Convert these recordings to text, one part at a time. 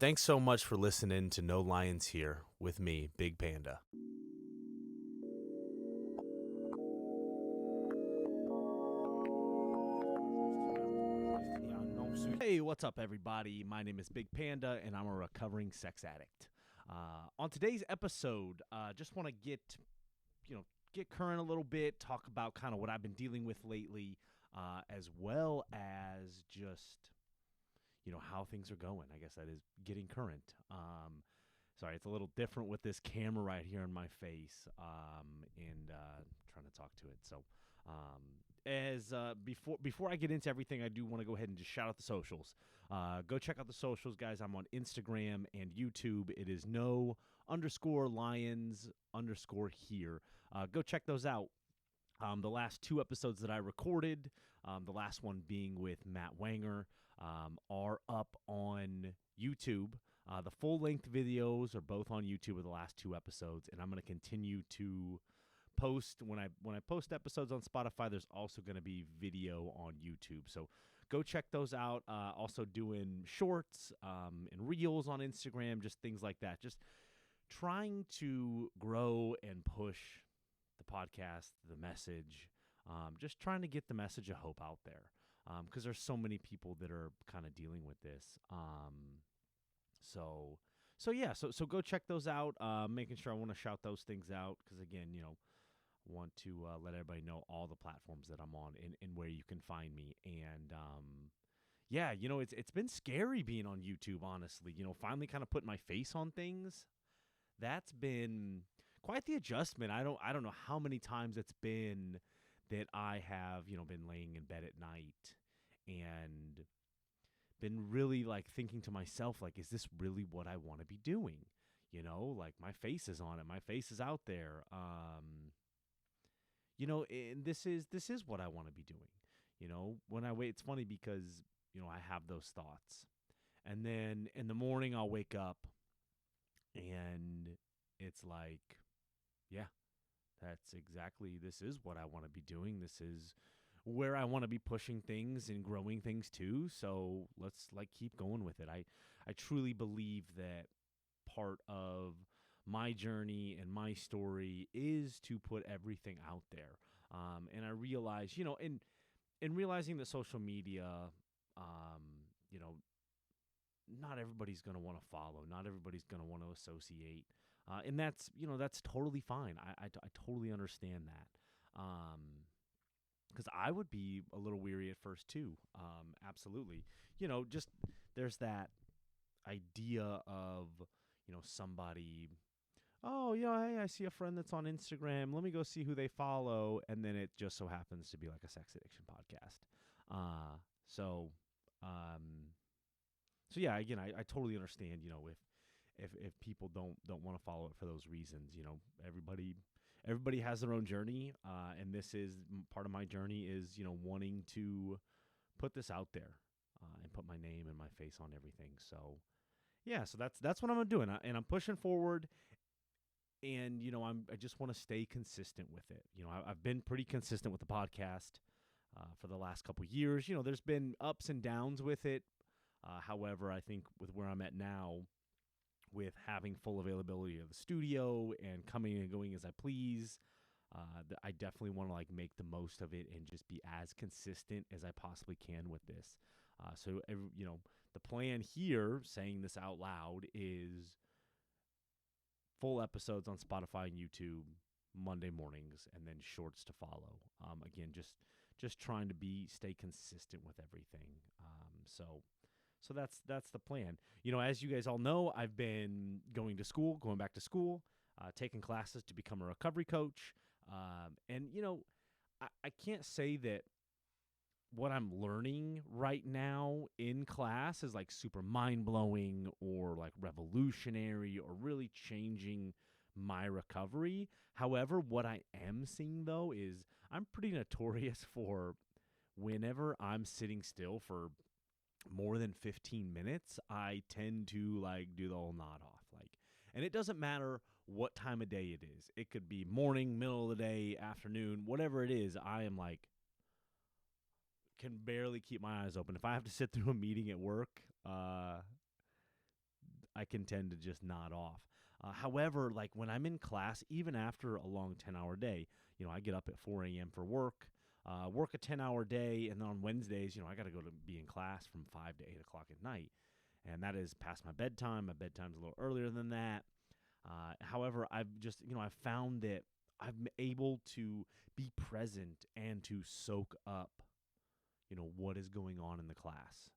Thanks so much for listening to No Lions Here with me, Big Panda. Hey, what's up, everybody? My name is Big Panda, and I'm a recovering sex addict. On today's episode, just want to get current a little bit, talk about kind of what I've been dealing with lately, as well as just how things are going. I guess that is getting current. Sorry, it's a little different with this camera right here in my face, and trying to talk to it. So, before I get into everything, I do want to go ahead and just shout out the socials. Go check out the socials, guys. I'm on Instagram and YouTube. It is no_lions_here. Go check those out. The last two episodes that I recorded, the last one being with Matt Wanger, are up on YouTube. The full-length videos are both on YouTube of the last two episodes, and I'm going to continue to post. When I post episodes on Spotify, there's also going to be video on YouTube. So go check those out. Also doing shorts and reels on Instagram, just things like that. Just trying to grow and push the podcast, the message, just trying to get the message of hope out there, because there's so many people that are kind of dealing with this. So go check those out. Making sure I want to shout those things out because again, want to let everybody know all the platforms that I'm on and where you can find me. And it's been scary being on YouTube, honestly. Finally kind of putting my face on things. That's been quite the adjustment. I don't know how many times it's been that I have, been laying in bed at night and been really like thinking to myself, like, is this really what I want to be doing? Like my face is on it. My face is out there. And this is what I want to be doing. When I wait, it's funny because, I have those thoughts. And then in the morning I'll wake up and it's like, yeah, this is what I want to be doing. This is where I want to be pushing things and growing things too. So let's keep going with it. I truly believe that part of my journey and my story is to put everything out there. And I realize, in realizing that social media, not everybody's going to want to follow. Not everybody's going to want to associate. And that's totally fine. I totally understand that. Because I would be a little weary at first too. Absolutely. Just there's that idea of, somebody, oh, yeah, hey, I see a friend that's on Instagram. Let me go see who they follow. And then it just so happens to be like a sex addiction podcast. So yeah, again, I totally understand, if people don't want to follow it for those reasons. Everybody has their own journey, and this is part of my journey is, wanting to put this out there and put my name and my face on everything. So yeah, so that's what I'm doing, and I'm pushing forward. And I just want to stay consistent with it. I've been pretty consistent with the podcast for the last couple of years. There's been ups and downs with it. However, I think with where I'm at now, with having full availability of the studio and coming and going as I please, I definitely want to make the most of it and just be as consistent as I possibly can with this. So the plan here, saying this out loud, is full episodes on Spotify and YouTube Monday mornings, and then shorts to follow. Again, just trying to stay consistent with everything. So that's the plan. As you guys all know, I've been going back to school, taking classes to become a recovery coach. And I can't say that what I'm learning right now in class is super mind-blowing or revolutionary or really changing my recovery. However, what I am seeing though is I'm pretty notorious for whenever I'm sitting still for more than 15 minutes, I tend to do the whole nod off. And it doesn't matter what time of day it is. It could be morning, middle of the day, afternoon, whatever it is. I am can barely keep my eyes open. If I have to sit through a meeting at work, I can tend to just nod off. However, like when I'm in class, even after a long 10-hour day, I get up at 4 a.m. for work, work a 10-hour day, and then on Wednesdays, I got to go to be in class from 5 to 8 o'clock at night. And that is past my bedtime. My bedtime's a little earlier than that. However, I've found that I'm able to be present and to soak up, what is going on in the class.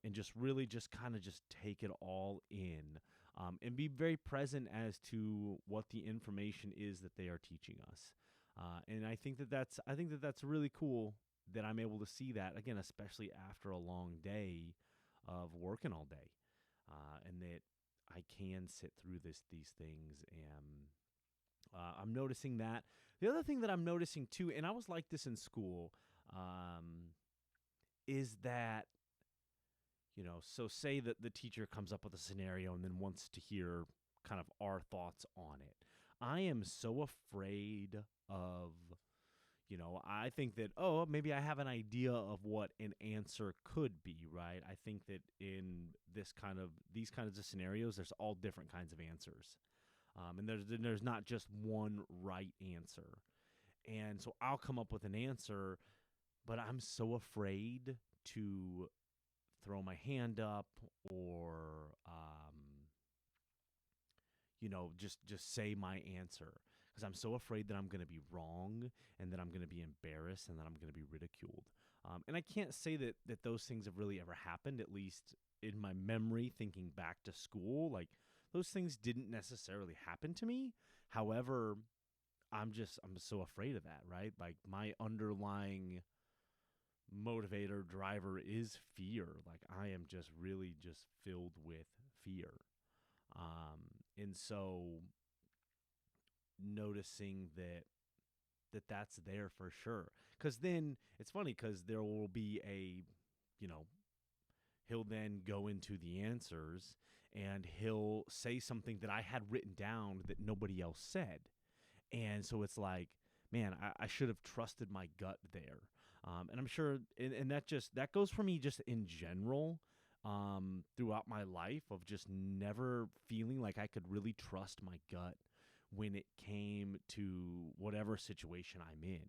And just really just kind of just take it all in, and be very present as to what the information is that they are teaching us. And I think that's really cool that I'm able to see that again, especially after a long day of working all day, and that I can sit through these things. And I'm noticing that. The other thing that I'm noticing too, and I was like this in school, is that, so say that the teacher comes up with a scenario and then wants to hear kind of our thoughts on it. I am so afraid of, I think that, maybe I have an idea of what an answer could be, right? I think that in these kinds of scenarios, there's all different kinds of answers. And there's not just one right answer. And so I'll come up with an answer, but I'm so afraid to throw my hand up or, just say my answer, because I'm so afraid that I'm going to be wrong and that I'm going to be embarrassed and that I'm going to be ridiculed. And I can't say that those things have really ever happened, at least in my memory, thinking back to school. Like, those things didn't necessarily happen to me. However, I'm so afraid of that, right? Like, my underlying motivator, driver is fear. Like, I am just really just filled with fear. And so noticing that's there for sure. Because then it's funny, because there will be he'll then go into the answers and he'll say something that I had written down that nobody else said. And so it's like, man, I should have trusted my gut there. And I'm sure, and that goes for me just in general, throughout my life, of just never feeling like I could really trust my gut when it came to whatever situation I'm in.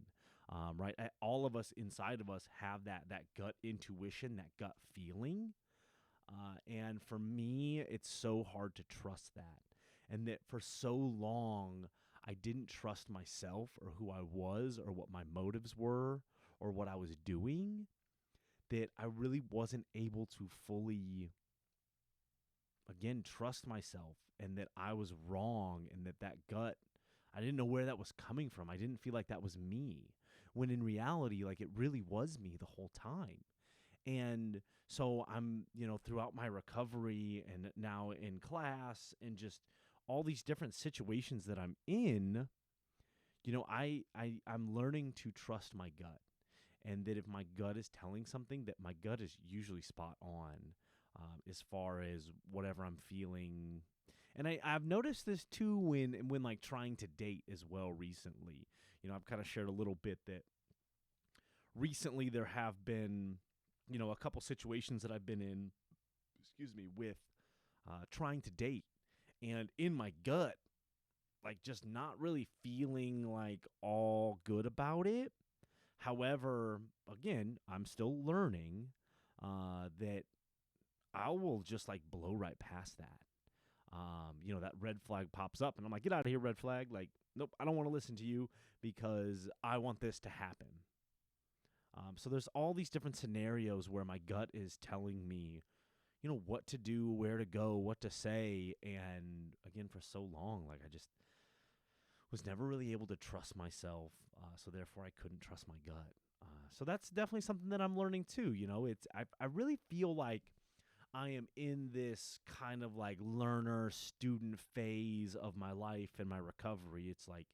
Right? All of us inside of us have that gut intuition, that gut feeling. And for me, it's so hard to trust that. And that for so long, I didn't trust myself or who I was or what my motives were or what I was doing, that I really wasn't able to fully, again, trust myself, and that I was wrong, and that gut, I didn't know where that was coming from. I didn't feel like that was me, when in reality, like, it really was me the whole time. And so I'm, throughout my recovery and now in class and just all these different situations that I'm in, I'm learning to trust my gut. And that if my gut is telling something, that my gut is usually spot on, as far as whatever I'm feeling. And I've noticed this too when like trying to date as well recently. I've kind of shared a little bit that recently there have been, a couple situations that I've been in, with trying to date. And in my gut, like, just not really feeling like all good about it. However, again, I'm still learning that I will just like blow right past that. That red flag pops up and I'm like, get out of here, red flag. Like, nope, I don't want to listen to you because I want this to happen. So there's all these different scenarios where my gut is telling me, what to do, where to go, what to say. And again, for so long, like, I just was never really able to trust myself. So therefore I couldn't trust my gut. So that's definitely something that I'm learning too. I really feel like I am in this kind of like learner student phase of my life and my recovery. It's like,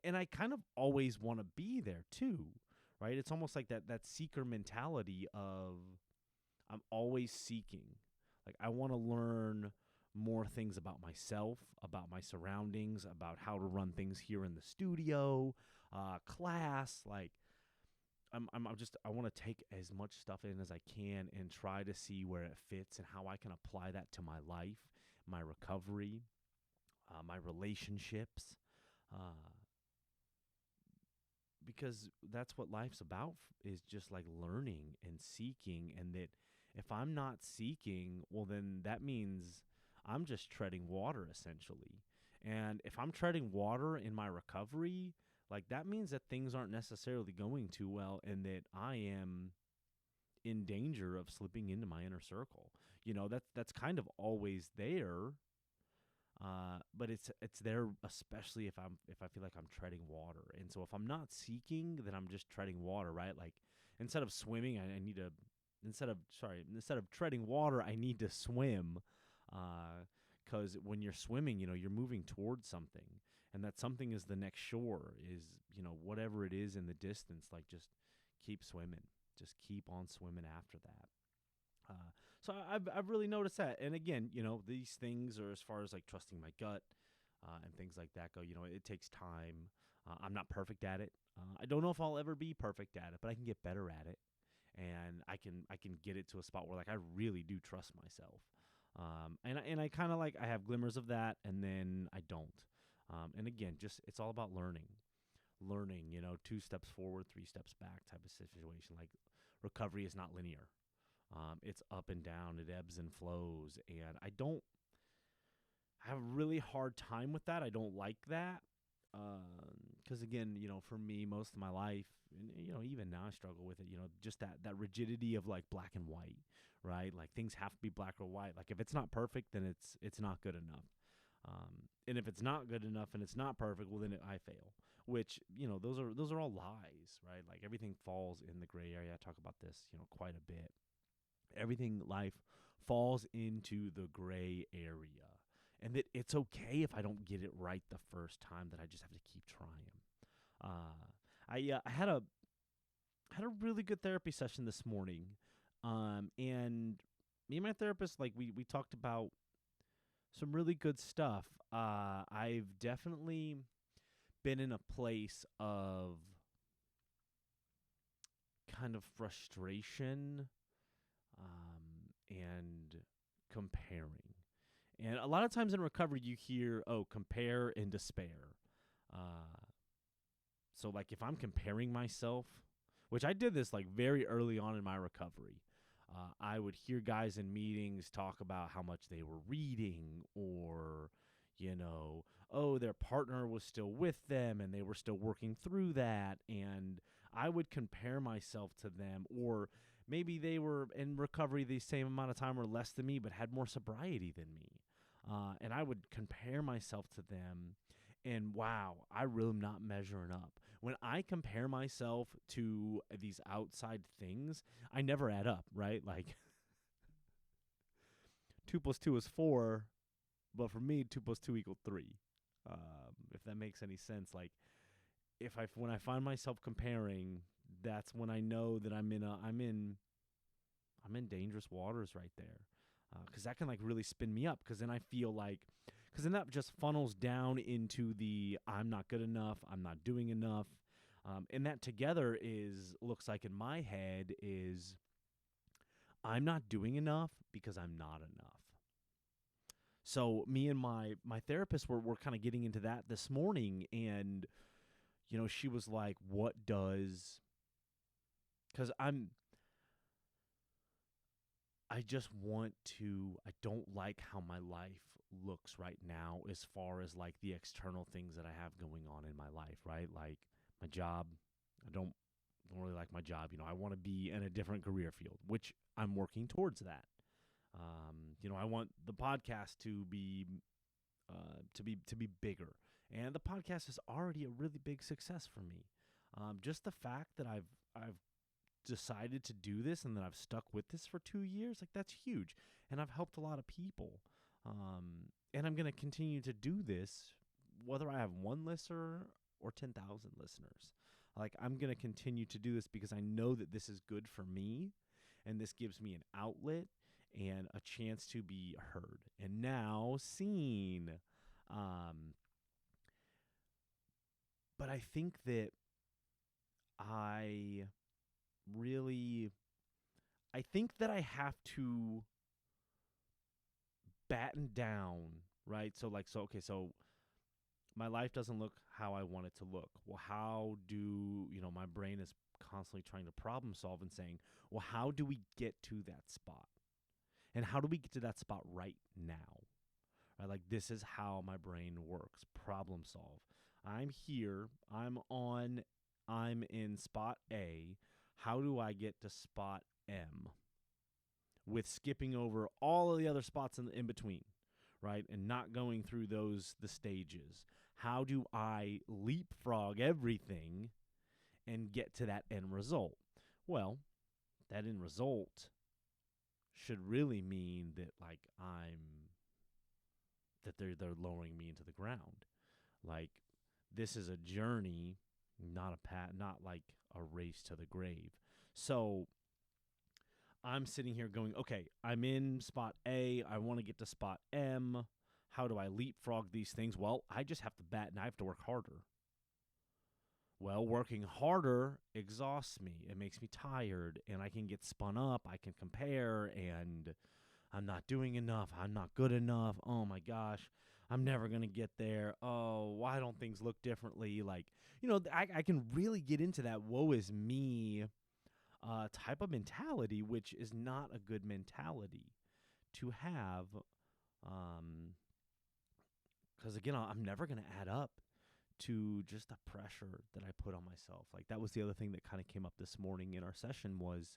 and I kind of always want to be there too, right? It's almost like that seeker mentality of I'm always seeking. Like, I want to learn more things about myself, about my surroundings, about how to run things here in the studio, class. Like, I want to take as much stuff in as I can and try to see where it fits and how I can apply that to my life my recovery, my relationships, uh, because that's what life's about is just like learning and seeking. And that if I'm not seeking, well, then that means I'm just treading water essentially. And if I'm treading water in my recovery, like that means that things aren't necessarily going too well and that I am in danger of slipping into my inner circle. That's kind of always there. But it's there, especially if I feel like I'm treading water. And so if I'm not seeking, then I'm just treading water, right? Like instead of swimming, I need to instead of treading water, I need to swim. Because when you're swimming, you're moving towards something, and that something is the next shore, is whatever it is in the distance. Like just keep swimming, just keep on swimming after that. So I've really noticed that. And again, these things are as far as like trusting my gut and things like that go. It takes time. I'm not perfect at it. I don't know if I'll ever be perfect at it, but I can get better at it, and I can get it to a spot where like I really do trust myself. And I kind of like I have glimmers of that, and then I don't. And again, just it's all about learning. 2 steps forward, 3 steps back type of situation. Like recovery is not linear. It's up and down. It ebbs and flows. And I don't have a really hard time with that. I don't like that. Because, again, for me, most of my life, and, even now I struggle with it, just that rigidity of, like, black and white, right? Like, things have to be black or white. Like, if it's not perfect, then it's not good enough. And if it's not good enough and it's not perfect, well, then I fail. Which, those are all lies, right? Like, everything falls in the gray area. I talk about this, quite a bit. Everything life falls into the gray area, and that it's okay if I don't get it right the first time, that I just have to keep trying. I had a really good therapy session this morning, and me and my therapist, like we talked about some really good stuff. I've definitely been in a place of kind of frustration and comparing. And a lot of times in recovery, you hear, compare and despair. Uh, so, like, if I'm comparing myself, which I did this, like, very early on in my recovery, I would hear guys in meetings talk about how much they were reading, or, their partner was still with them and they were still working through that. And I would compare myself to them, or maybe they were in recovery the same amount of time or less than me, but had more sobriety than me. And I would compare myself to them, and wow, I really am not measuring up. When I compare myself to these outside things, I never add up, right? Like 2 plus 2 is 4, but for me, 2 plus 2 equals 3. If that makes any sense. Like when I find myself comparing, that's when I know that I'm in dangerous waters right there. Because that can like really spin me up. Because then I feel like, because then that just funnels down into the I'm not good enough, I'm not doing enough, and that together looks like in my head is I'm not doing enough because I'm not enough. So me and my therapist were kind of getting into that this morning, and she was like, "What does?" Because I just want to, I don't like how my life looks right now as far as like the external things that I have going on in my life, right? Like my job, I don't really like my job. I want to be in a different career field, which I'm working towards that. I want the podcast to be bigger, and the podcast is already a really big success for me. Just the fact that I've decided to do this and that I've stuck with this for 2 years, like that's huge. And I've helped a lot of people. And I'm going to continue to do this, whether I have 1 listener or 10,000 listeners. Like I'm going to continue to do this because I know that this is good for me, and this gives me an outlet and a chance to be heard and now seen. But I think that I really, I think that I have to batten down, right? So my life doesn't look how I want it to look. Well, how do, my brain is constantly trying to problem solve and saying, well, how do we get to that spot? And how do we get to that spot right now? Right? Like, this is how my brain works. Problem solve. I'm here. I'm in spot A. How do I get to spot M? With skipping over all of the other spots in between, right? And not going through the stages. How do I leapfrog everything and get to that end result? Well, that end result should really mean that, like, they're lowering me into the ground. Like, this is a journey, not not like a race to the grave. So I'm sitting here going, okay, I'm in spot A. I want to get to spot M. How do I leapfrog these things? Well, I just have to bat and I have to work harder. Well, working harder exhausts me. It makes me tired, and I can get spun up. I can compare, and I'm not doing enough. I'm not good enough. Oh, my gosh. I'm never going to get there. Oh, why don't things look differently? Like, I can really get into that woe is me type of mentality, which is not a good mentality to have. Because, again, I'm never going to add up to just the pressure that I put on myself. Like, that was the other thing that kind of came up this morning in our session, was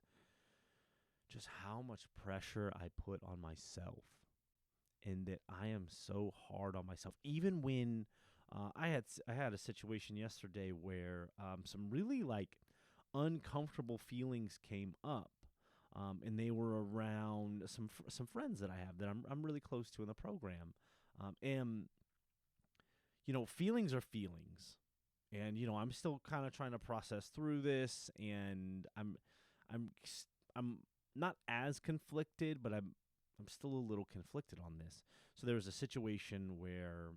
just how much pressure I put on myself, and that I am so hard on myself. Even when I had a situation yesterday where some really, like, uncomfortable feelings came up, and they were around some friends that I have that I'm really close to in the program, and feelings are feelings, and I'm still kind of trying to process through this, and I'm not as conflicted, but I'm still a little conflicted on this. So there was a situation where,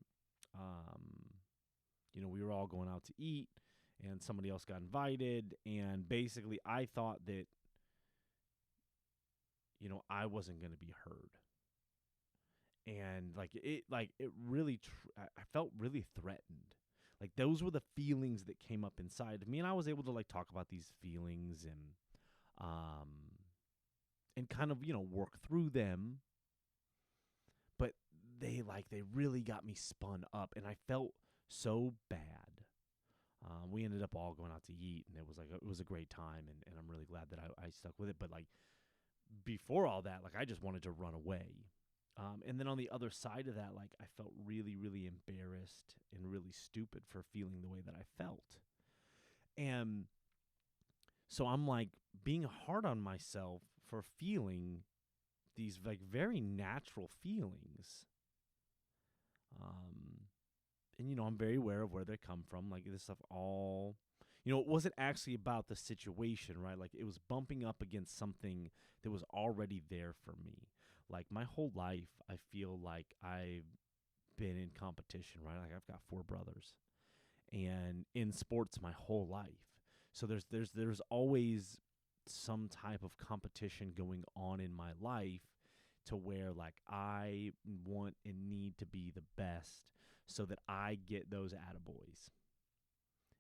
we were all going out to eat, and somebody else got invited, and basically I thought that, I wasn't going to be heard. And it really, I felt really threatened. Like, those were the feelings that came up inside of me, and I was able to, like, talk about these feelings and kind of, work through them. But they really got me spun up, and I felt so bad. We ended up all going out to eat, and it was a great time, and I'm really glad that I stuck with it. But, like, before all that, like, I just wanted to run away. And then on the other side of that, like, I felt really, really embarrassed and really stupid for feeling the way that I felt. And so I'm, like, being hard on myself for feeling these, like, very natural feelings. And, I'm very aware of where they come from. Like, this stuff all, it wasn't actually about the situation, right? Like, it was bumping up against something that was already there for me. Like, my whole life, I feel like I've been in competition, right? Like, I've got 4 brothers, and in sports my whole life. So there's always some type of competition going on in my life, to where, like, I want and need to be the best so that I get those attaboys,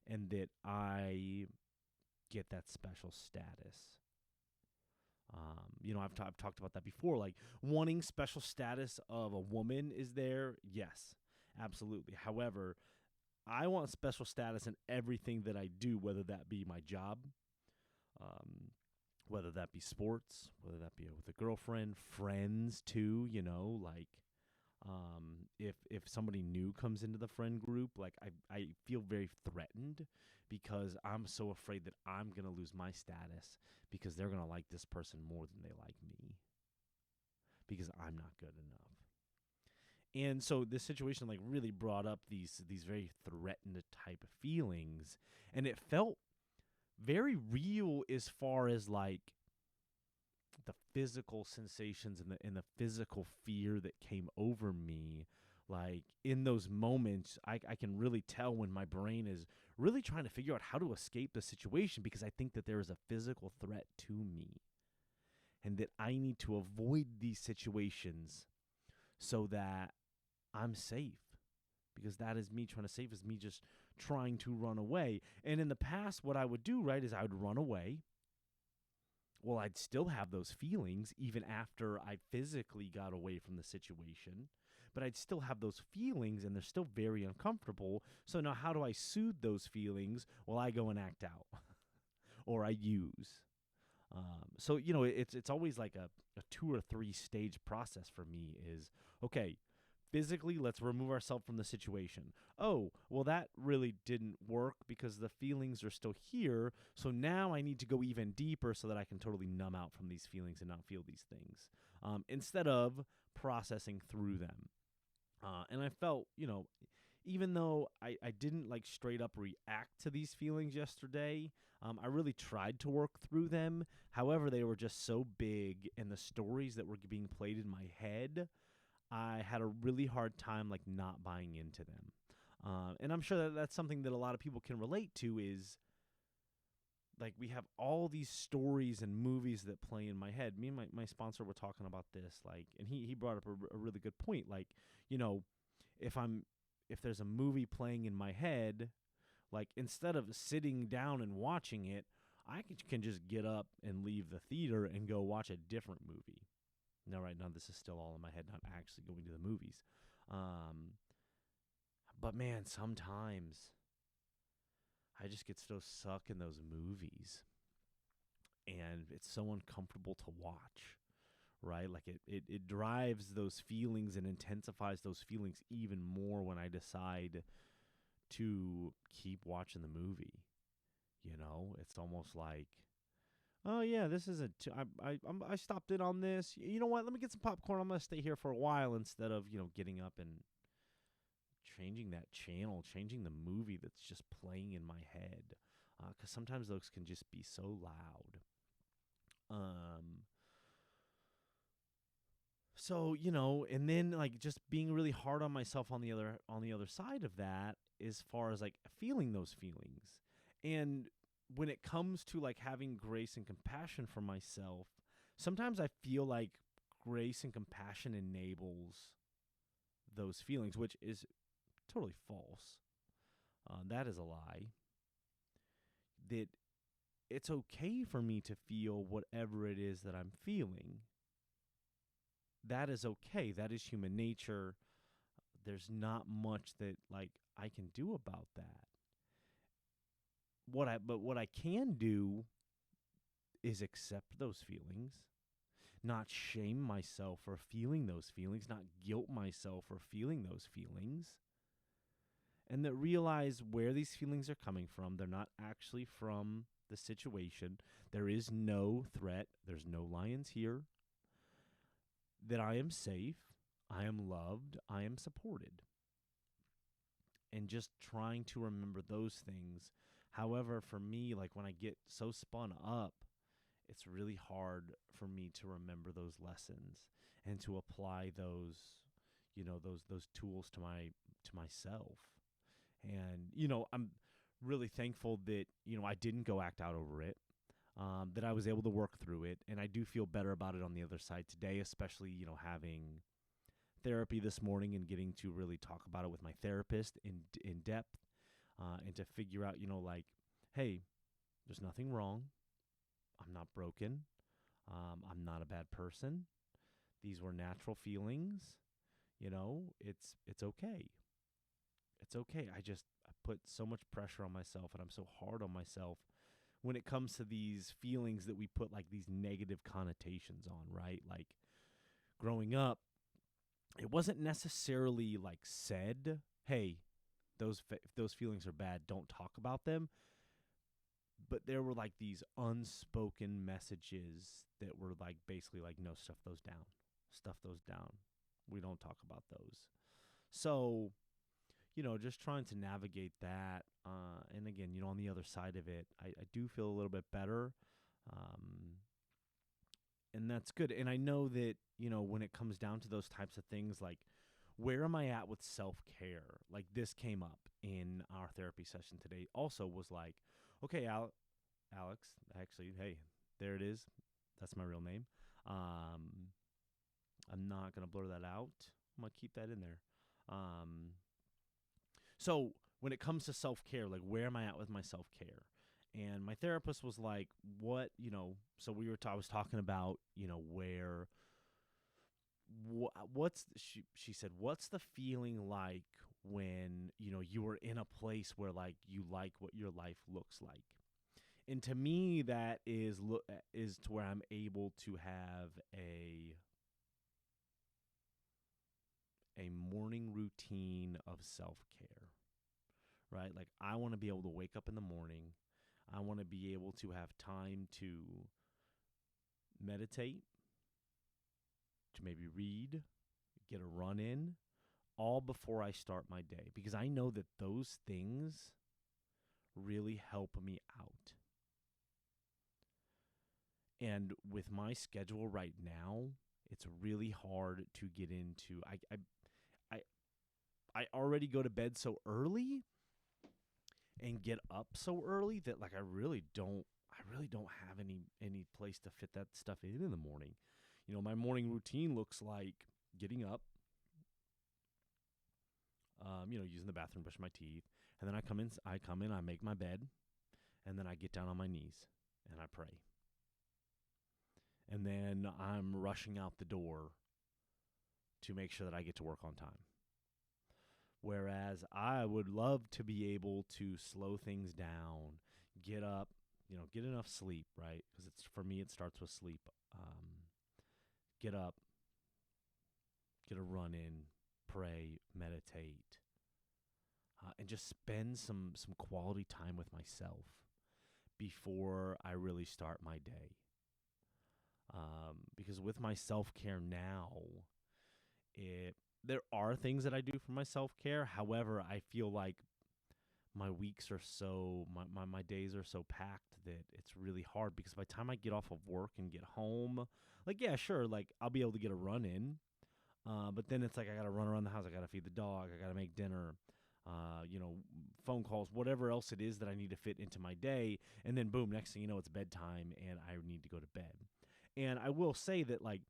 and that I get that special status. I've talked about that before. Like, wanting special status of a woman is there. Yes, absolutely. However, I want special status in everything that I do, whether that be my job, whether that be sports, whether that be with a girlfriend, friends too. Like, if somebody new comes into the friend group, like, I feel very threatened, because I'm so afraid that I'm going to lose my status because they're going to like this person more than they like me, because I'm not good enough. And so this situation, like, really brought up these very threatened type of feelings, and it felt very real as far as, like, the physical sensations and the physical fear that came over me. Like, in those moments, I can really tell when my brain is really trying to figure out how to escape the situation, because I think that there is a physical threat to me, and that I need to avoid these situations so that I'm safe, because that is me trying to save, is me just trying to run away. And in the past, what I would do, right, is I would run away. Well, I'd still have those feelings even after I physically got away from the situation, but I'd still have those feelings and they're still very uncomfortable. So now how do I soothe those feelings? Well, I go and act out or I use. So, it's always like a 2 or 3 stage process for me is, okay, physically, let's remove ourselves from the situation. Oh, well, that really didn't work because the feelings are still here. So now I need to go even deeper so that I can totally numb out from these feelings and not feel these things, instead of processing through them. And I felt, even though I didn't like straight up react to these feelings yesterday, I really tried to work through them. However, they were just so big, and the stories that were being played in my head, I had a really hard time like not buying into them. And I'm sure that that's something that a lot of people can relate to, is like we have all these stories and movies that play in my head. Me and my sponsor were talking about this, like, and he brought up a really good point. Like, if there's a movie playing in my head, like instead of sitting down and watching it, I can just get up and leave the theater and go watch a different movie. Now, right now, this is still all in my head, not actually going to the movies. But man, sometimes I just get so stuck in those movies, and it's so uncomfortable to watch, right? Like it drives those feelings and intensifies those feelings even more when I decide to keep watching the movie. It's almost like, oh yeah, this isn't. I stopped in on this. You know what? Let me get some popcorn. I'm gonna stay here for a while instead of getting up and changing that channel, changing the movie that's just playing in my head. Because sometimes those can just be so loud. So and then like just being really hard on myself on the other side of that, as far as like feeling those feelings, and when it comes to like having grace and compassion for myself, sometimes I feel like grace and compassion enables those feelings, which is totally false. That is a lie. That it's okay for me to feel whatever it is that I'm feeling. That is okay. That is human nature. There's not much that like I can do about that. What I can do is accept those feelings, not shame myself for feeling those feelings, not guilt myself for feeling those feelings, and that realize where these feelings are coming from. They're not actually from the situation. There is no threat. There's no lions here. That I am safe. I am loved. I am supported. And just trying to remember those things. However, for me, like when I get so spun up, it's really hard for me to remember those lessons and to apply those, those tools to myself. And, I'm really thankful that, I didn't go act out over it, that I was able to work through it. And I do feel better about it on the other side today, especially, having therapy this morning and getting to really talk about it with my therapist in depth, and to figure out, like, hey, there's nothing wrong. I'm not broken. I'm not a bad person. These were natural feelings. It's okay. It's okay. I put so much pressure on myself, and I'm so hard on myself when it comes to these feelings that we put like these negative connotations on, right? Like growing up, it wasn't necessarily like said, hey, if those feelings are bad, don't talk about them. But there were like these unspoken messages that were like basically like, no, stuff those down. Stuff those down. We don't talk about those. So, just trying to navigate that. And again, on the other side of it, I do feel a little bit better. And that's good. And I know that, when it comes down to those types of things, like where am I at with self-care? Like this came up in our therapy session today also, was like, okay, Alex, actually, hey, there it is. That's my real name. I'm not going to blur that out. I'm going to keep that in there. So when it comes to self-care, like where am I at with my self-care? And my therapist was like, what, so I was talking about, where, she said, what's the feeling like when, you are in a place where like you like what your life looks like? And to me, that is to where I'm able to have a morning routine of self-care, right? Like I want to be able to wake up in the morning. I want to be able to have time to meditate, to maybe read, get a run in, all before I start my day, because I know that those things really help me out. And with my schedule right now, it's really hard to get into. I already go to bed so early and get up so early that like I really don't have any place to fit that stuff in the morning. My morning routine looks like getting up, using the bathroom, brush my teeth, and then I come in, I make my bed, and then I get down on my knees and I pray. And then I'm rushing out the door to make sure that I get to work on time. Whereas I would love to be able to slow things down, get up, get enough sleep, right? Because for me, it starts with sleep. Get up, get a run in, pray, meditate, and just spend some quality time with myself before I really start my day. Because with my self-care now, there are things that I do for my self-care. However, I feel like my weeks are my days are so packed that it's really hard, because by the time I get off of work and get home, like, yeah, sure, like I'll be able to get a run in. But then it's like I got to run around the house. I got to feed the dog. I got to make dinner, phone calls, whatever else it is that I need to fit into my day. And then boom, next thing you know, it's bedtime and I need to go to bed. And I will say that like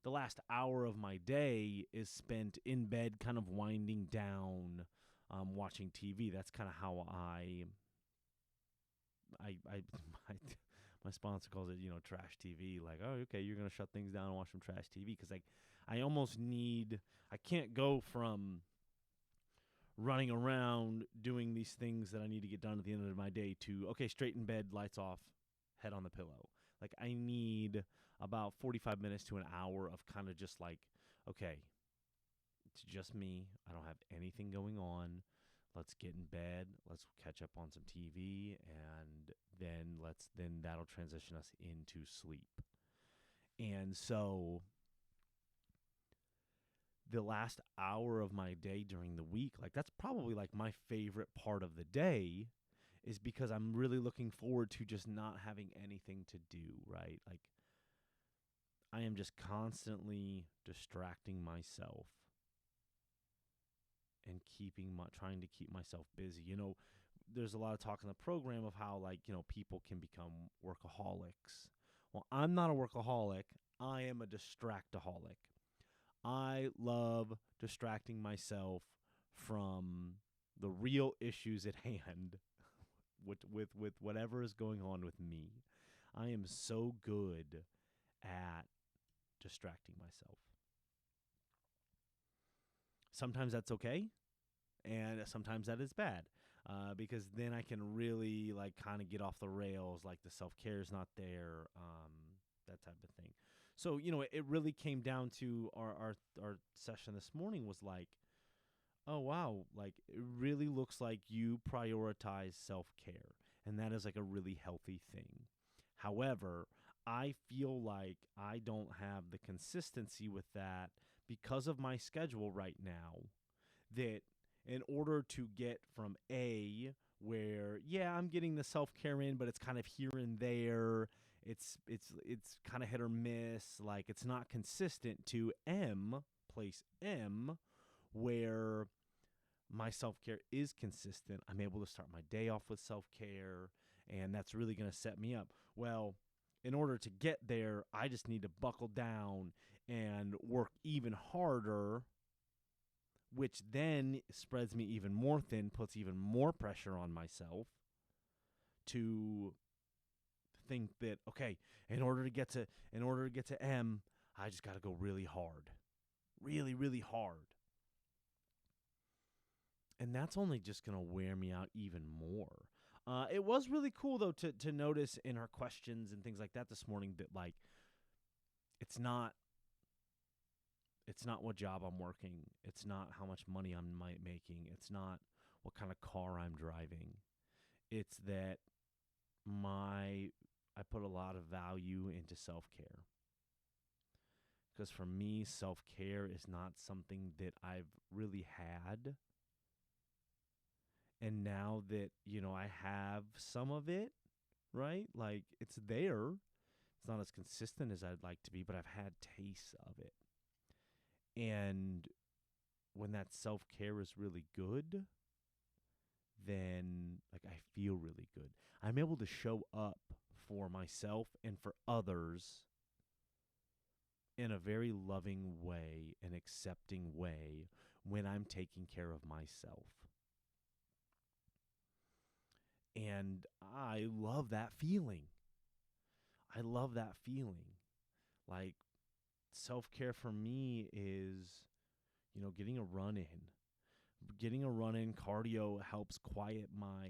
the last hour of my day is spent in bed kind of winding down, watching TV. That's kind of how my sponsor calls it, trash TV. Like, oh, okay, you're going to shut things down and watch some trash TV. Because like I can't go from running around doing these things that I need to get done at the end of my day to, okay, straight in bed, lights off, head on the pillow. Like I need about 45 minutes to an hour of kind of just like, okay, it's just me. I don't have anything going on. Let's get in bed. Let's catch up on some TV, and then that'll transition us into sleep. And so the last hour of my day during the week, like that's probably like my favorite part of the day, is because I'm really looking forward to just not having anything to do, right? Like I am just constantly distracting myself and trying to keep myself busy. There's a lot of talk in the program of how like, people can become workaholics. Well, I'm not a workaholic. I am a distractaholic. I love distracting myself from the real issues at hand with whatever is going on with me. I am so good at distracting myself. Sometimes that's okay, and sometimes that is bad, because then I can really like kind of get off the rails, like the self-care is not there, that type of thing. So, it really came down to our session this morning was like, oh, wow, like it really looks like you prioritize self-care, and that is like a really healthy thing. However, I feel like I don't have the consistency with that because of my schedule right now, that in order to get from A, where, yeah, I'm getting the self-care in, but it's kind of here and there, it's kind of hit or miss, like it's not consistent, to place M, where my self-care is consistent. I'm able to start my day off with self-care, and that's really going to set me up. Well, in order to get there, I just need to buckle down and work even harder which then spreads me even more thin, puts even more pressure on myself to think that, okay, in order to get to M, I just got to go really hard. Really, really hard. And that's only just going to wear me out even more. It was really cool, though, to notice in her questions and things like that this morning that, like, it's not what job I'm working. It's not how much money I'm making. It's not what kind of car I'm driving. It's that I put a lot of value into self-care. Because for me, self-care is not something that I've really had. And now that, I have some of it, right? Like, it's there. It's not as consistent as I'd like to be, but I've had tastes of it. And when that self-care is really good, then, like, I feel really good. I'm able to show up for myself and for others in a very loving way, an accepting way, when I'm taking care of myself. And I love that feeling. I love that feeling. Like, self-care for me is, getting a run in. Getting a run in, cardio helps quiet my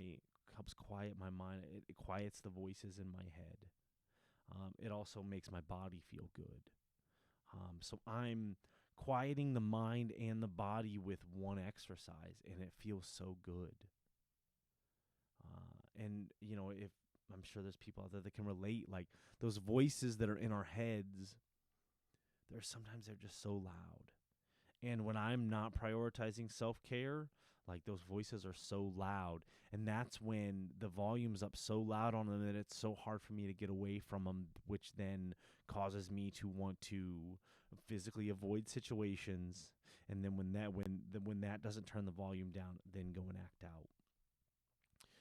mind. It quiets the voices in my head. It also makes my body feel good. So I'm quieting the mind and the body with one exercise, and it feels so good. And, if I'm sure there's people out there that can relate, like those voices that are in our heads, sometimes they're just so loud. And when I'm not prioritizing self-care, like those voices are so loud. And that's when the volume's up so loud on them that it's so hard for me to get away from them, which then causes me to want to physically avoid situations. And then when that doesn't turn the volume down, then go and act out.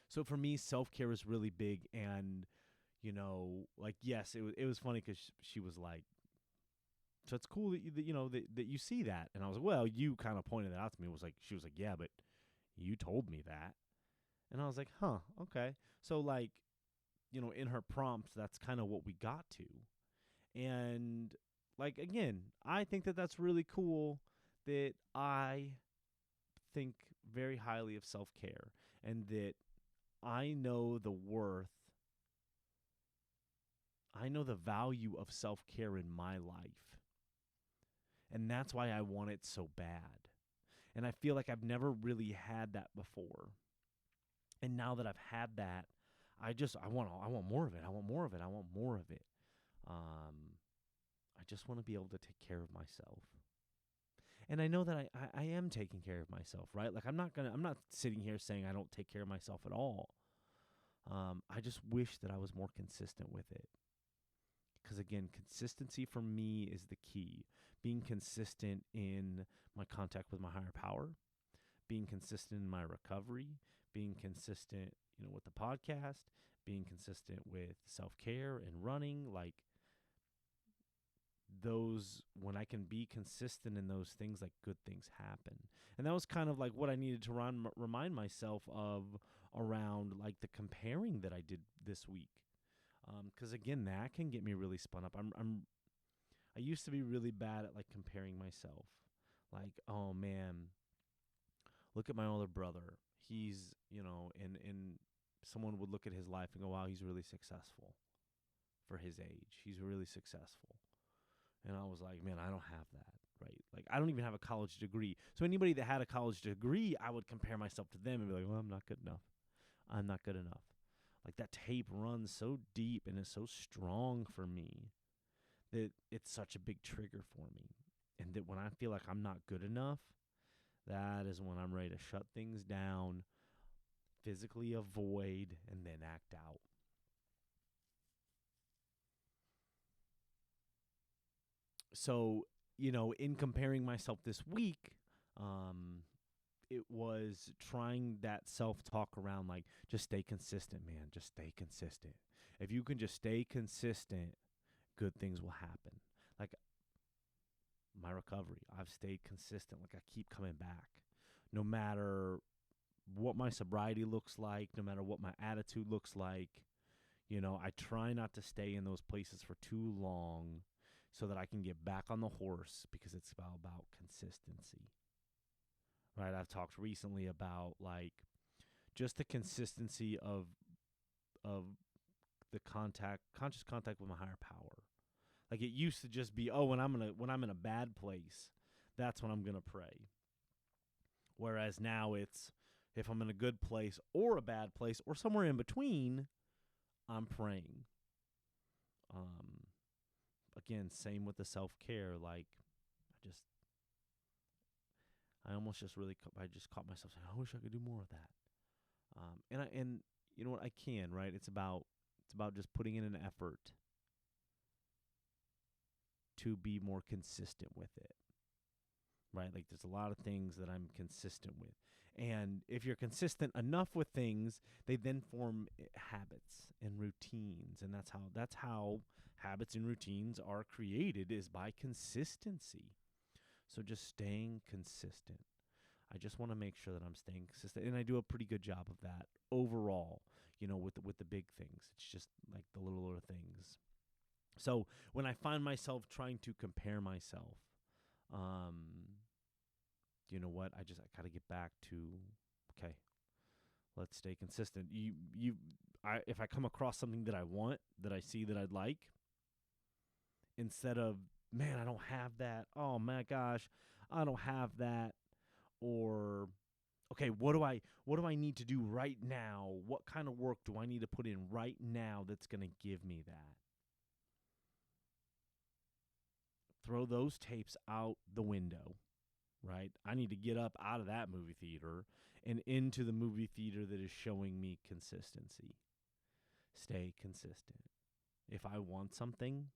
So for me, self-care is really big. And, like, yes, it was funny because she was like, so it's cool that you see that. And I was like, well, you kind of pointed that out to me. She was like, yeah, but you told me that. And I was like, huh, okay. So, like, in her prompts, that's kind of what we got to. And, like, again, I think that that's really cool that I think very highly of self-care and that I know the value of self-care in my life. And that's why I want it so bad. And I feel like I've never really had that before. And now that I've had that, I want more of it. I want more of it. I want more of it. I just want to be able to take care of myself. And I know that I am taking care of myself, right? Like, I'm not sitting here saying I don't take care of myself at all. I just wish that I was more consistent with it. Because, again, consistency for me is the key. Being consistent in my contact with my higher power, being consistent in my recovery, being consistent, with the podcast, being consistent with self-care and running, like those, when I can be consistent in those things, like, good things happen. And that was kind of like what I needed to remind myself of around, like, the comparing that I did this week. Because, again, that can get me really spun up. I used to be really bad at, like, comparing myself. Like, oh, man, look at my older brother. He's, and someone would look at his life and go, wow, he's really successful for his age. He's really successful. And I was like, man, I don't have that, right? Like, I don't even have a college degree. So anybody that had a college degree, I would compare myself to them and be like, well, I'm not good enough. I'm not good enough. Like, that tape runs so deep and is so strong for me that it's such a big trigger for me. And that when I feel like I'm not good enough, that is when I'm ready to shut things down, physically avoid, and then act out. So, in comparing myself this week, it was trying that self-talk around, like, just stay consistent, man. Just stay consistent. If you can just stay consistent, good things will happen. Like, my recovery. I've stayed consistent. Like I keep coming back. No matter what my sobriety looks like, no matter what my attitude looks like, I try not to stay in those places for too long so that I can get back on the horse because it's about consistency. Right? I've talked recently about like just the consistency of the conscious contact with my higher power. Like it used to just be, when I'm in a bad place, that's when I'm gonna pray. Whereas now it's if I'm in a good place or a bad place or somewhere in between, I'm praying. Again, same with the self-care. Like I almost just really I just caught myself saying, I wish I could do more of that. And you know what, I can, right? It's about just putting in an effort to be more consistent with it. Right? Like there's a lot of things that I'm consistent with. And if you're consistent enough with things, they then form habits and routines. And that's how habits and routines are created, is by consistency. So just staying consistent. I just want to make sure that I'm staying consistent, and I do a pretty good job of that overall. With the big things, it's just like the little things. So when I find myself trying to compare myself, you know what? I gotta get back to, okay, let's stay consistent. If I come across something that I want, that I see that I'd like, instead of, man, I don't have that. Oh my gosh, I don't have that. Or, okay, what do I need to do right now? What kind of work do I need to put in right now that's going to give me that? Throw those tapes out the window, right? I need to get up out of that movie theater and into the movie theater that is showing me consistency. Stay consistent. If I want something,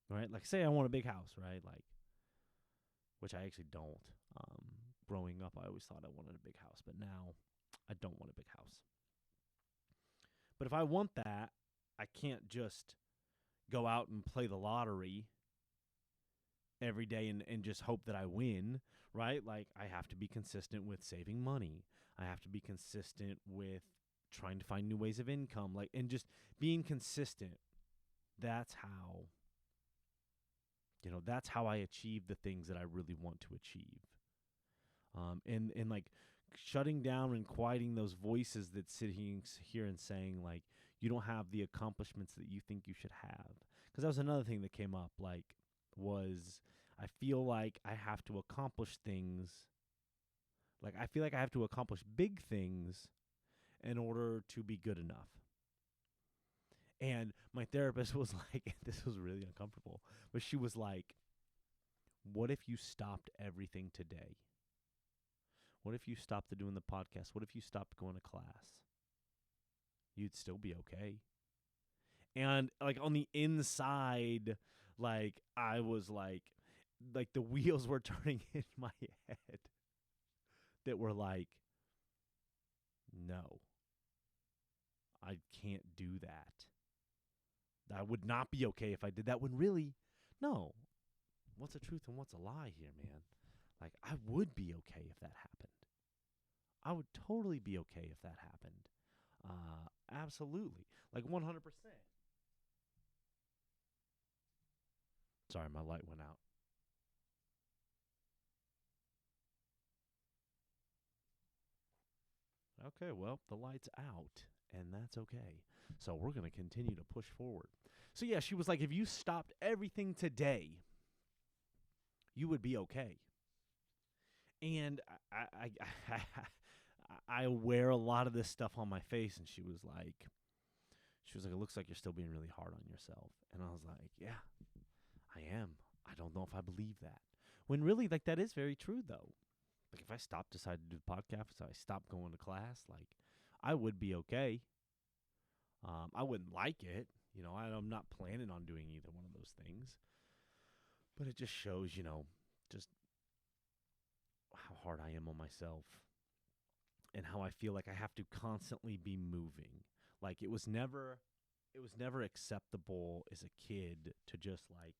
right? Like say I want a big house, right? Like, which I actually don't. Growing up, I always thought I wanted a big house, but now I don't want a big house. But if I want that, I can't just go out and play the lottery every day and just hope that I win, right? Like I have to be consistent with saving money. I have to be consistent with trying to find new ways of income, like, and just being consistent. That's how I achieve the things that I really want to achieve. And like shutting down and quieting those voices that sit here and saying like, you don't have the accomplishments that you think you should have. Because that was another thing that came up, like, was I feel like I have to accomplish things. Like I feel like I have to accomplish big things in order to be good enough. And my therapist was like, this was really uncomfortable, but she was like, what if you stopped everything today? What if you stopped doing the podcast? What if you stopped going to class? You'd still be okay. And like on the inside, like I was like the wheels were turning in my head that were like, no, I can't do that. I would not be okay if I did that, when really, no. What's the truth and what's a lie here, man? Like, I would be okay if that happened. I would totally be okay if that happened. Absolutely. Like 100%. Sorry, my light went out. Okay, well, the light's out, and that's okay. So we're going to continue to push forward. So yeah, she was like, if you stopped everything today, you would be okay. And I wear a lot of this stuff on my face, and she was like, it looks like you're still being really hard on yourself. And I was like, yeah, I am. I don't know if I believe that. When really, like, that is very true, though. Like, if I decided to do the podcast, if I stopped going to class, like, I would be okay. I wouldn't like it. I'm not planning on doing either one of those things. But it just shows, just how hard I am on myself and how I feel like I have to constantly be moving. Like it was never acceptable as a kid to just like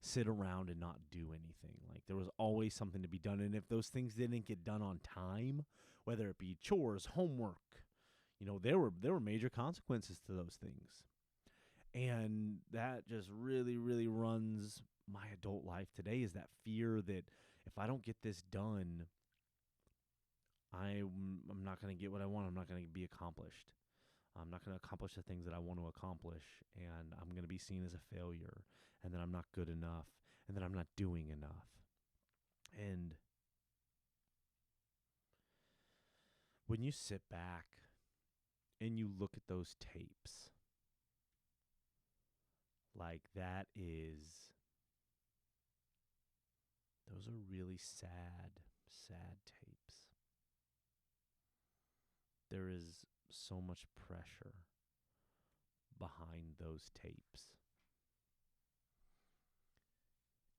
sit around and not do anything. Like there was always something to be done. And if those things didn't get done on time, whether it be chores, homework, there were major consequences to those things. And that just really, really runs my adult life today, is that fear that if I don't get this done, I'm not going to get what I want. I'm not going to be accomplished. I'm not going to accomplish the things that I want to accomplish, and I'm going to be seen as a failure, and that I'm not good enough, and that I'm not doing enough. And when you sit back and you look at those tapes, like those are really sad, sad tapes. There is so much pressure behind those tapes.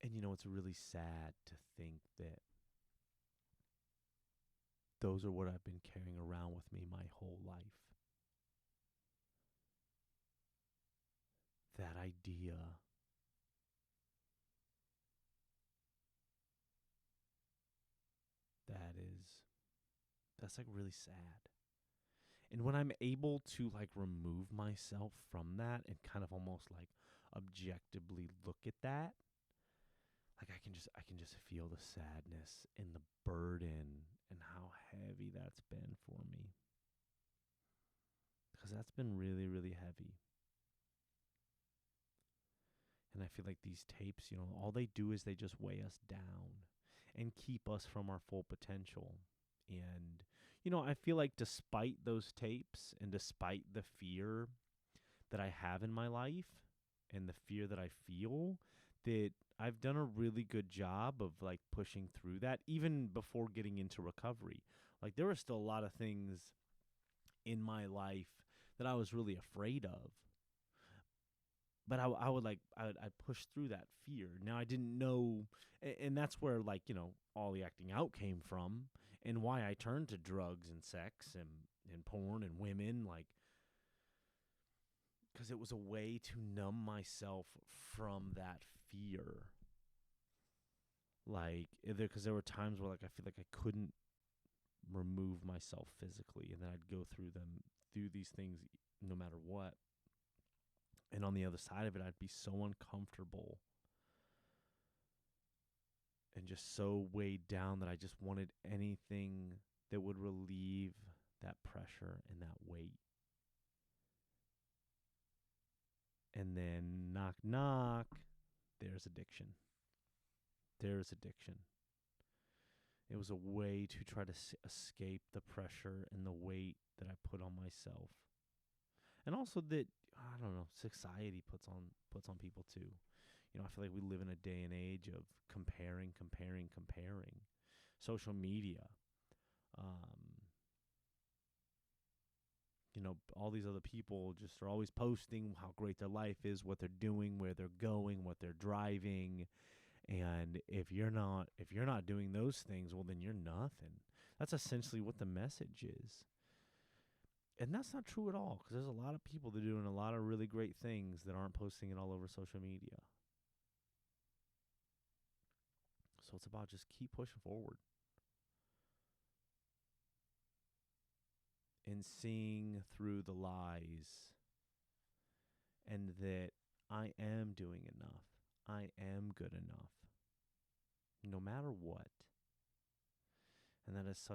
And it's really sad to think that those are what I've been carrying around with me my whole life. That idea that's like really sad. And when I'm able to like remove myself from that and kind of almost like objectively look at that, like I can just feel the sadness and the burden and how heavy that's been for me. Because that's been really, really heavy. And I feel like these tapes, all they do is they just weigh us down and keep us from our full potential. And, I feel like despite those tapes and despite the fear that I have in my life and the fear that I feel, that I've done a really good job of like pushing through that even before getting into recovery. Like there were still a lot of things in my life that I was really afraid of. But I'd push through that fear. Now I didn't know, and that's where all the acting out came from, and why I turned to drugs and sex and porn and women, because it was a way to numb myself from that fear. Because there were times where I feel like I couldn't remove myself physically, and then I'd go through these things no matter what. And on the other side of it, I'd be so uncomfortable and just so weighed down that I just wanted anything that would relieve that pressure and that weight. And then knock, knock, there's addiction. There's addiction. It was a way to try to escape the pressure and the weight that I put on myself. And also that, I don't know, society puts on people too. I feel like we live in a day and age of comparing. Social media. All these other people just are always posting how great their life is, what they're doing, where they're going, what they're driving. And if you're not doing those things, well, then you're nothing. That's essentially what the message is. And that's not true at all, because there's a lot of people that are doing a lot of really great things that aren't posting it all over social media. So it's about just keep pushing forward and seeing through the lies, and that I am doing enough. I am good enough, no matter what. And that is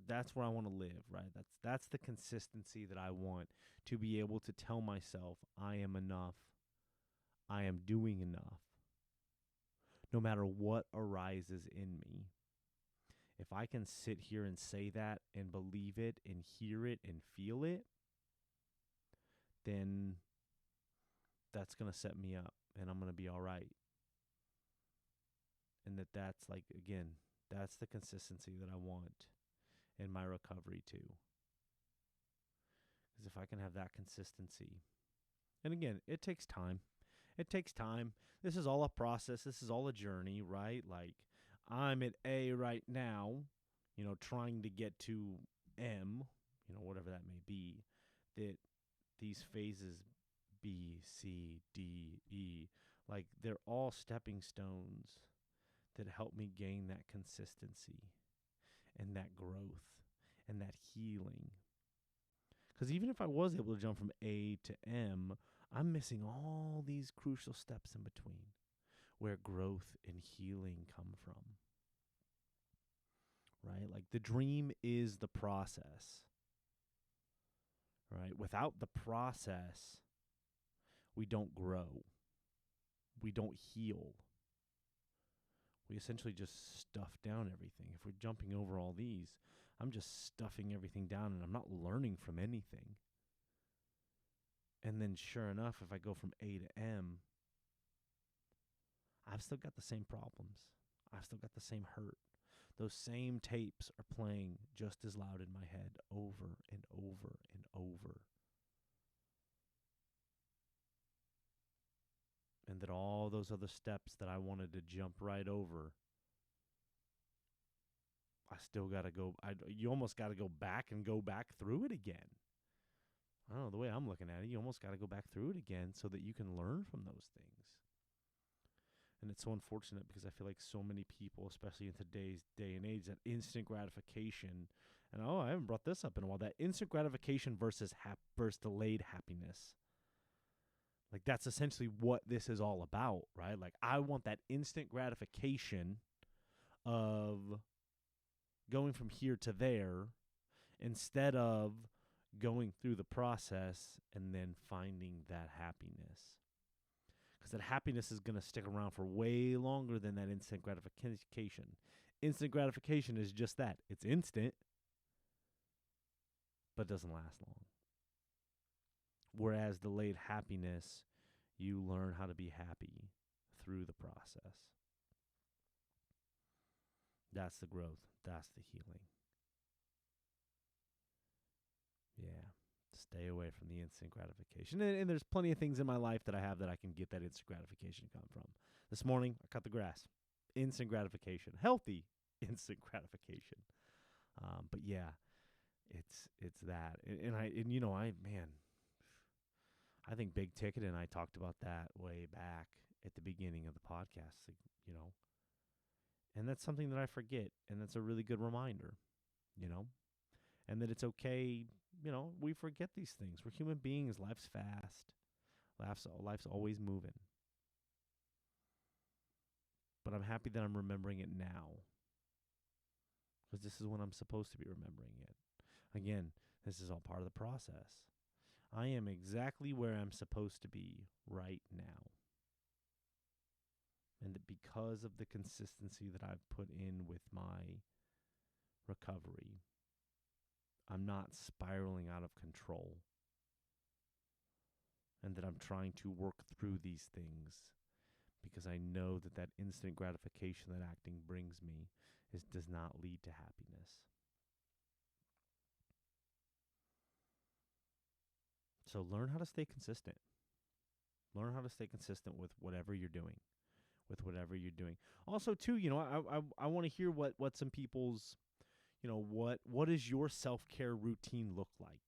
that's where I want to live, right? That's the consistency that I want, to be able to tell myself I am enough. I am doing enough. No matter what arises in me. If I can sit here and say that and believe it and hear it and feel it, then that's going to set me up and I'm going to be all right. And that's again, that's the consistency that I want in my recovery too. Because if I can have that consistency, and again, it takes time. It takes time. This is all a process. This is all a journey, right? Like I'm at A right now, trying to get to M, whatever that may be, that these phases B, C, D, E, Like, they're all stepping stones that help me gain that consistency and that growth and that healing. Because even if I was able to jump from A to M, I'm missing all these crucial steps in between where growth and healing come from. Right? Like, the dream is the process. Right? Without the process, we don't grow. We don't heal. We essentially just stuff down everything. If we're jumping over all these, I'm just stuffing everything down and I'm not learning from anything. And then sure enough, if I go from A to M, I've still got the same problems. I've still got the same hurt. Those same tapes are playing just as loud in my head over and over and over. And that all those other steps that I wanted to jump right over, I still got to go. You almost got to go back and go back through it again. I don't know, the way I'm looking at it, you almost got to go back through it again so that you can learn from those things. And it's so unfortunate because I feel like so many people, especially in today's day and age, that instant gratification, and I haven't brought this up in a while, that instant gratification versus delayed happiness. Like, that's essentially what this is all about, right? Like, I want that instant gratification of going from here to there instead of going through the process and then finding that happiness. Because that happiness is going to stick around for way longer than that instant gratification. Instant gratification is just that. It's instant, but doesn't last long. Whereas delayed happiness, you learn how to be happy through the process. That's the growth. That's the healing. Yeah. Stay away from the instant gratification. And there's plenty of things in my life that I have that I can get that instant gratification come from. This morning, I cut the grass. Instant gratification. Healthy instant gratification. But yeah, it's that. I think Big Ticket and I talked about that way back at the beginning of the podcast, And that's something that I forget, and that's a really good reminder, And that it's okay, we forget these things. We're human beings. Life's fast. Life's always moving. But I'm happy that I'm remembering it now, because this is when I'm supposed to be remembering it. Again, this is all part of the process. I am exactly where I'm supposed to be right now. And that because of the consistency that I've put in with my recovery, I'm not spiraling out of control. And that I'm trying to work through these things because I know that that instant gratification that acting brings me does not lead to happiness. So learn how to stay consistent. Learn how to stay consistent with whatever you're doing. Also, too, I want to hear what some people's, what does your self-care routine look like,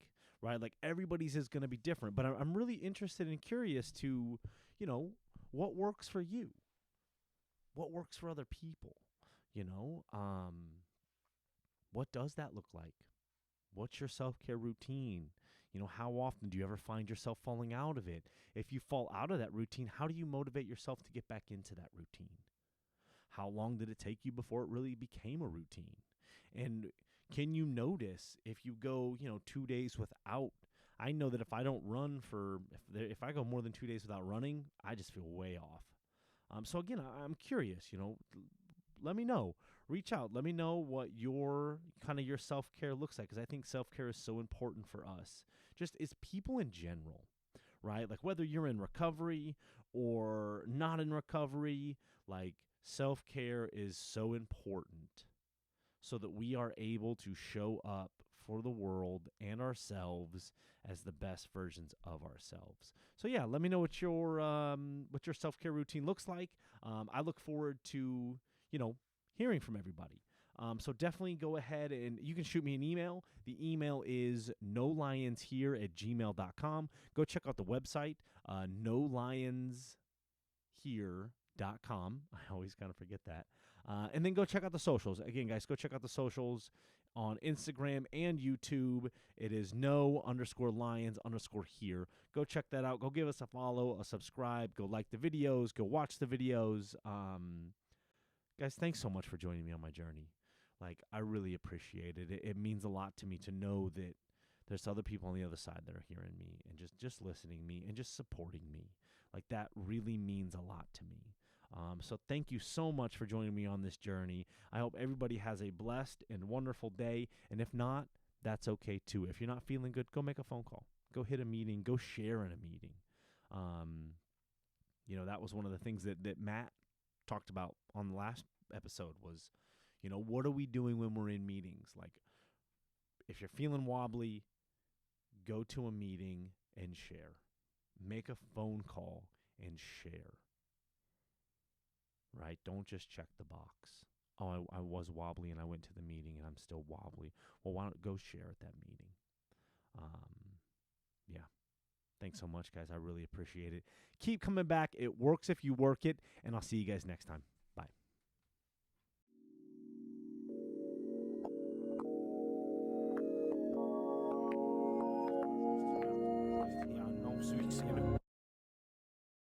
right? Like, everybody's is going to be different, but I'm really interested and curious to, what works for you? What works for other people? What does that look like? What's your self-care routine? How often do you ever find yourself falling out of it? If you fall out of that routine, how do you motivate yourself to get back into that routine? How long did it take you before it really became a routine? And can you notice if you go, 2 days without? I know that if I don't run if I go more than 2 days without running, I just feel way off. So again, I'm curious, let me know. Reach out. Let me know what your self-care looks like, because I think self-care is so important for us. Just as people in general, right? Like, whether you're in recovery or not in recovery, like, self-care is so important so that we are able to show up for the world and ourselves as the best versions of ourselves. So yeah, let me know what your self-care routine looks like. I look forward to, hearing from everybody. So definitely go ahead and you can shoot me an email. The email is nolionshere@gmail.com. Go check out the website, nolionshere, here.com. I always kind of forget that. And then go check out the socials. Again, guys, go check out the socials on Instagram and YouTube. It is no_lions_here. Go check that out. Go give us a follow, a subscribe. Go like the videos. Go watch the videos. Guys, thanks so much for joining me on my journey. Like, I really appreciate it. It means a lot to me to know that there's other people on the other side that are hearing me and just listening to me and just supporting me. Like, that really means a lot to me. So thank you so much for joining me on this journey. I hope everybody has a blessed and wonderful day. And if not, that's okay too. If you're not feeling good, go make a phone call. Go hit a meeting. Go share in a meeting. That was one of the things that Matt talked about on the last episode was, what are we doing when we're in meetings? Like, if you're feeling wobbly, go to a meeting and share. Make a phone call and share. Right? Don't just check the box. Oh, I was wobbly and I went to the meeting and I'm still wobbly. Well, why don't go share at that meeting? Yeah. Thanks so much, guys. I really appreciate it. Keep coming back. It works if you work it, and I'll see you guys next time. Bye.